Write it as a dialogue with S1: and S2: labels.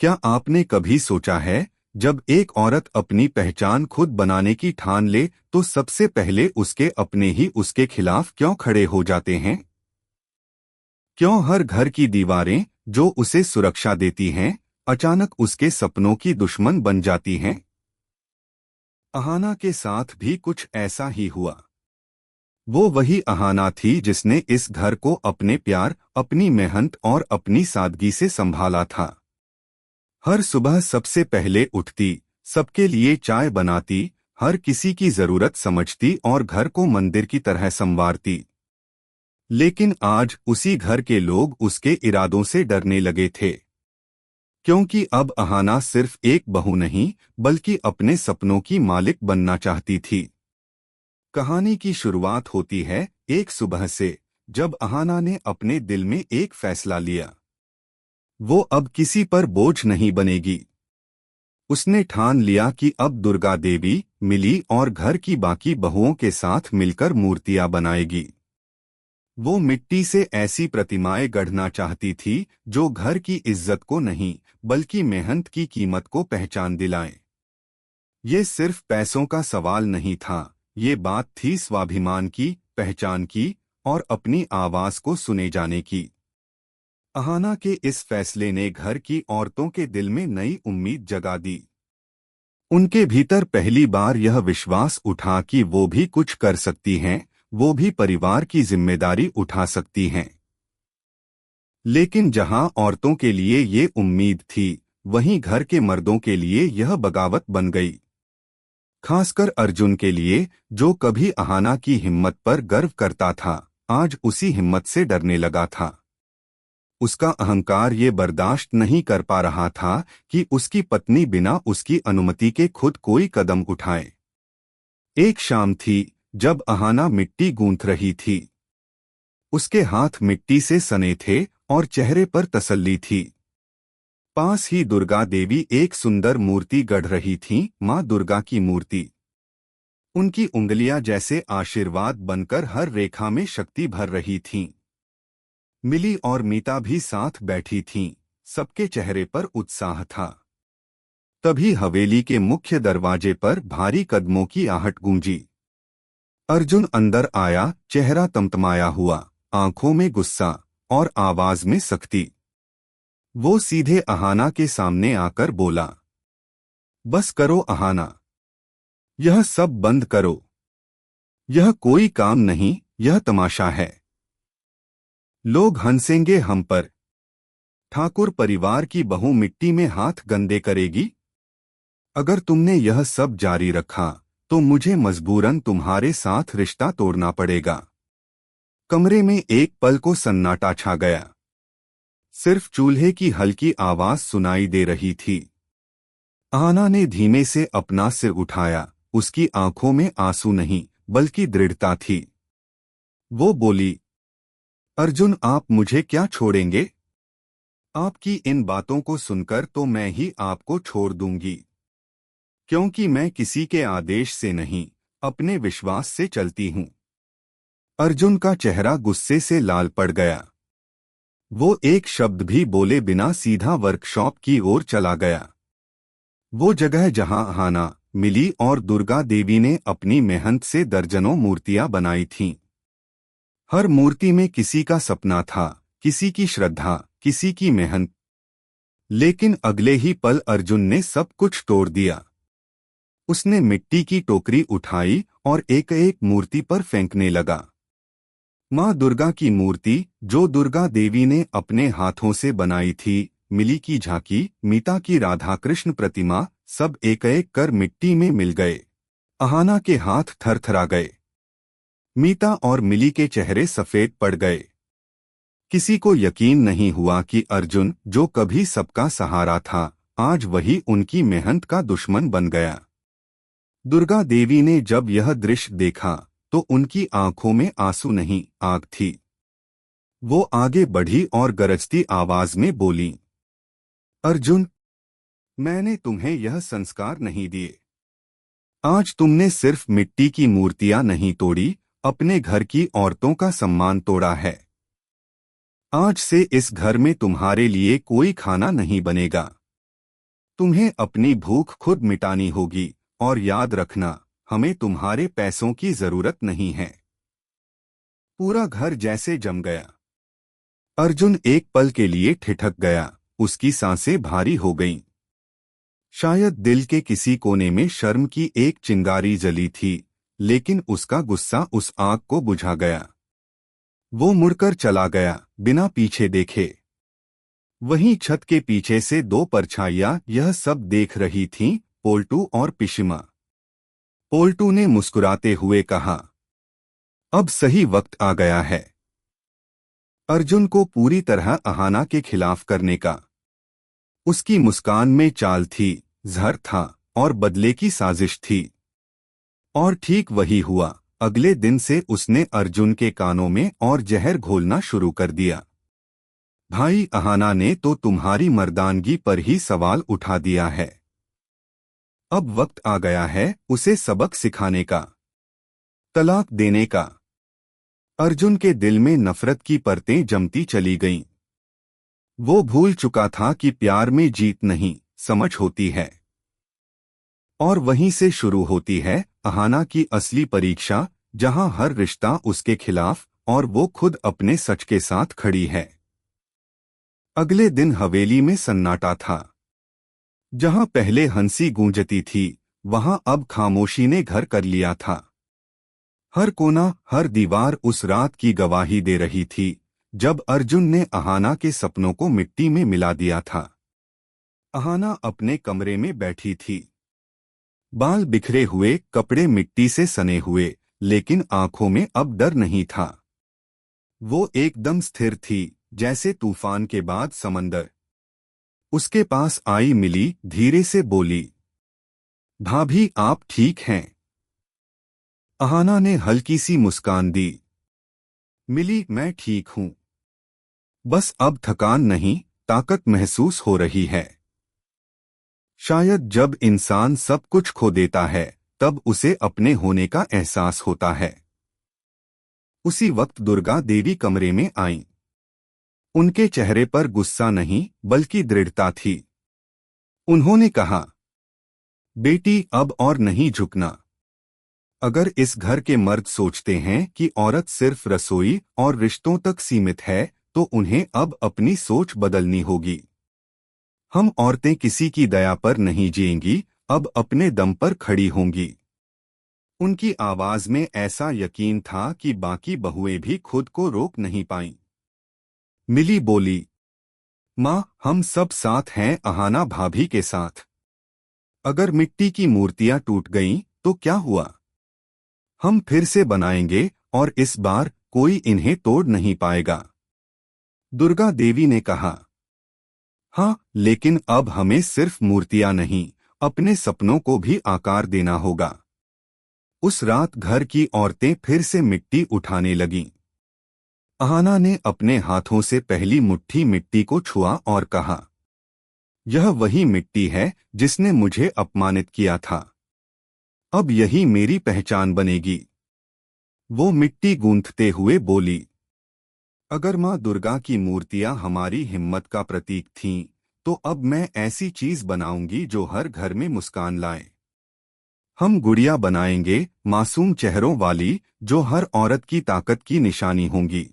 S1: क्या आपने कभी सोचा है, जब एक औरत अपनी पहचान खुद बनाने की ठान ले तो सबसे पहले उसके अपने ही उसके खिलाफ क्यों खड़े हो जाते हैं? क्यों हर घर की दीवारें जो उसे सुरक्षा देती हैं, अचानक उसके सपनों की दुश्मन बन जाती हैं? अहाना के साथ भी कुछ ऐसा ही हुआ। वो वही अहाना थी जिसने इस घर को अपने प्यार, अपनी मेहनत और अपनी सादगी से संभाला था। हर सुबह सबसे पहले उठती, सबके लिए चाय बनाती, हर किसी की जरूरत समझती और घर को मंदिर की तरह संवारती। लेकिन आज उसी घर के लोग उसके इरादों से डरने लगे थे, क्योंकि अब अहाना सिर्फ एक बहू नहीं, बल्कि अपने सपनों की मालिक बनना चाहती थी। कहानी की शुरुआत होती है एक सुबह से, जब अहाना ने अपने दिल में एक फैसला लिया। वो अब किसी पर बोझ नहीं बनेगी। उसने ठान लिया कि अब दुर्गा देवी, मिली और घर की बाकी बहुओं के साथ मिलकर मूर्तियां बनाएगी। वो मिट्टी से ऐसी प्रतिमाएं गढ़ना चाहती थी जो घर की इज्जत को नहीं, बल्कि मेहनत की कीमत को पहचान दिलाएं। ये सिर्फ पैसों का सवाल नहीं था, ये बात थी स्वाभिमान की, पहचान की और अपनी आवाज को सुने जाने की। अहाना के इस फैसले ने घर की औरतों के दिल में नई उम्मीद जगा दी। उनके भीतर पहली बार यह विश्वास उठा कि वो भी कुछ कर सकती हैं, वो भी परिवार की जिम्मेदारी उठा सकती हैं। लेकिन जहां औरतों के लिए ये उम्मीद थी, वहीं घर के मर्दों के लिए यह बगावत बन गई। खासकर अर्जुन के लिए, जो कभी अहाना की हिम्मत पर गर्व करता था, आज उसी हिम्मत से डरने लगा था। उसका अहंकार ये बर्दाश्त नहीं कर पा रहा था कि उसकी पत्नी बिना उसकी अनुमति के खुद कोई कदम उठाए। एक शाम थी, जब अहाना मिट्टी गूंथ रही थी। उसके हाथ मिट्टी से सने थे और चेहरे पर तसल्ली थी। पास ही दुर्गा देवी एक सुंदर मूर्ति गढ़ रही थीं, माँ दुर्गा की मूर्ति। उनकी उंगलियां जैसे आशीर्वाद बनकर हर रेखा में शक्ति भर रही थीं। मिली और मीता भी साथ बैठी थीं, सबके चेहरे पर उत्साह था। तभी हवेली के मुख्य दरवाजे पर भारी कदमों की आहट गूंजी। अर्जुन अंदर आया, चेहरा तमतमाया हुआ, आंखों में गुस्सा और आवाज में सख्ती। वो सीधे अहाना के सामने आकर बोला, बस करो अहाना, यह सब बंद करो। यह कोई काम नहीं, यह तमाशा है। लोग हंसेंगे हम पर। ठाकुर परिवार की बहू मिट्टी में हाथ गंदे करेगी। अगर तुमने यह सब जारी रखा तो मुझे मजबूरन तुम्हारे साथ रिश्ता तोड़ना पड़ेगा। कमरे में एक पल को सन्नाटा छा गया। सिर्फ चूल्हे की हल्की आवाज सुनाई दे रही थी। अहाना ने धीमे से अपना सिर उठाया, उसकी आंखों में आंसू नहीं, बल्कि दृढ़ता थी। वो बोली, अर्जुन, आप मुझे क्या छोड़ेंगे? आपकी इन बातों को सुनकर तो मैं ही आपको छोड़ दूंगी, क्योंकि मैं किसी के आदेश से नहीं, अपने विश्वास से चलती हूं। अर्जुन का चेहरा गुस्से से लाल पड़ गया। वो एक शब्द भी बोले बिना सीधा वर्कशॉप की ओर चला गया। वो जगह जहां अहाना, मिली और दुर्गा देवी ने अपनी मेहनत से दर्जनों मूर्तियां बनाई थीं। हर मूर्ति में किसी का सपना था, किसी की श्रद्धा, किसी की मेहनत। लेकिन अगले ही पल अर्जुन ने सब कुछ तोड़ दिया। उसने मिट्टी की टोकरी उठाई और एक एक मूर्ति पर फेंकने लगा। माँ दुर्गा की मूर्ति, जो दुर्गा देवी ने अपने हाथों से बनाई थी, मिली की झांकी, मीता की राधा कृष्ण प्रतिमा, सब एक एक कर मिट्टी में मिल गए। अहाना के हाथ थरथरा गए। मीता और मिली के चेहरे सफेद पड़ गए। किसी को यकीन नहीं हुआ कि अर्जुन, जो कभी सबका सहारा था, आज वही उनकी मेहनत का दुश्मन बन गया। दुर्गा देवी ने जब यह दृश्य देखा तो उनकी आंखों में आंसू नहीं, आग थी। वो आगे बढ़ी और गरजती आवाज में बोली, अर्जुन, मैंने तुम्हें यह संस्कार नहीं दिए। आज तुमने सिर्फ मिट्टी की मूर्तियां नहीं तोड़ी, अपने घर की औरतों का सम्मान तोड़ा है। आज से इस घर में तुम्हारे लिए कोई खाना नहीं बनेगा। तुम्हें अपनी भूख खुद मिटानी होगी और याद रखना, हमें तुम्हारे पैसों की जरूरत नहीं है। पूरा घर जैसे जम गया। अर्जुन एक पल के लिए ठिठक गया, उसकी सांसें भारी हो गईं। शायद दिल के किसी कोने में शर्म की एक चिंगारी जली थी, लेकिन उसका गुस्सा उस आग को बुझा गया। वो मुड़कर चला गया, बिना पीछे देखे। वहीं छत के पीछे से दो परछाइयां यह सब देख रही थीं, पोल्टू और पिशिमा। पोल्टू ने मुस्कुराते हुए कहा, अब सही वक्त आ गया है अर्जुन को पूरी तरह अहाना के खिलाफ करने का। उसकी मुस्कान में चाल थी, जहर था और बदले की साजिश थी। और ठीक वही हुआ। अगले दिन से उसने अर्जुन के कानों में और जहर घोलना शुरू कर दिया। भाई अहाना ने तो तुम्हारी मर्दानगी पर ही सवाल उठा दिया है। अब वक्त आ गया है उसे सबक सिखाने का, तलाक देने का। अर्जुन के दिल में नफरत की परतें जमती चली गईं। वो भूल चुका था कि प्यार में जीत नहीं, समझ होती है। और वहीं से शुरू होती है अहाना की असली परीक्षा, जहां हर रिश्ता उसके खिलाफ और वो खुद अपने सच के साथ खड़ी है। अगले दिन हवेली में सन्नाटा था। जहां पहले हंसी गूंजती थी, वहां अब खामोशी ने घर कर लिया था। हर कोना, हर दीवार उस रात की गवाही दे रही थी जब अर्जुन ने अहाना के सपनों को मिट्टी में मिला दिया था। अहाना अपने कमरे में बैठी थी, बाल बिखरे हुए, कपड़े मिट्टी से सने हुए, लेकिन आंखों में अब डर नहीं था। वो एकदम स्थिर थी, जैसे तूफान के बाद समंदर। उसके पास आई मिली, धीरे से बोली, भाभी आप ठीक हैं? अहाना ने हल्की सी मुस्कान दी। मिली, मैं ठीक हूं। बस अब थकान नहीं, ताकत महसूस हो रही है। शायद जब इंसान सब कुछ खो देता है, तब उसे अपने होने का एहसास होता है। उसी वक्त दुर्गा देवी कमरे में आईं। उनके चेहरे पर गुस्सा नहीं, बल्कि दृढ़ता थी। उन्होंने कहा, बेटी अब और नहीं झुकना। अगर इस घर के मर्द सोचते हैं कि औरत सिर्फ रसोई और रिश्तों तक सीमित है, तो उन्हें अब अपनी सोच बदलनी होगी। हम औरतें किसी की दया पर नहीं जिएंगी, अब अपने दम पर खड़ी होंगी। उनकी आवाज में ऐसा यकीन था कि बाकी बहुएं भी खुद को रोक नहीं पाईं। मिली बोली, माँ हम सब साथ हैं, अहाना भाभी के साथ। अगर मिट्टी की मूर्तियां टूट गईं, तो क्या हुआ? हम फिर से बनाएंगे और इस बार कोई इन्हें तोड़ नहीं पाएगा। दुर्गा देवी ने कहा, हाँ, लेकिन अब हमें सिर्फ मूर्तियां नहीं, अपने सपनों को भी आकार देना होगा। उस रात घर की औरतें फिर से मिट्टी उठाने लगीं। अहाना ने अपने हाथों से पहली मुट्ठी मिट्टी को छुआ और कहा, यह वही मिट्टी है जिसने मुझे अपमानित किया था। अब यही मेरी पहचान बनेगी। वो मिट्टी गूंथते हुए बोली, अगर माँ दुर्गा की मूर्तियां हमारी हिम्मत का प्रतीक थीं, तो अब मैं ऐसी चीज बनाऊंगी जो हर घर में मुस्कान लाए। हम गुड़िया बनाएंगे, मासूम चेहरों वाली, जो हर औरत की ताकत की निशानी होंगी।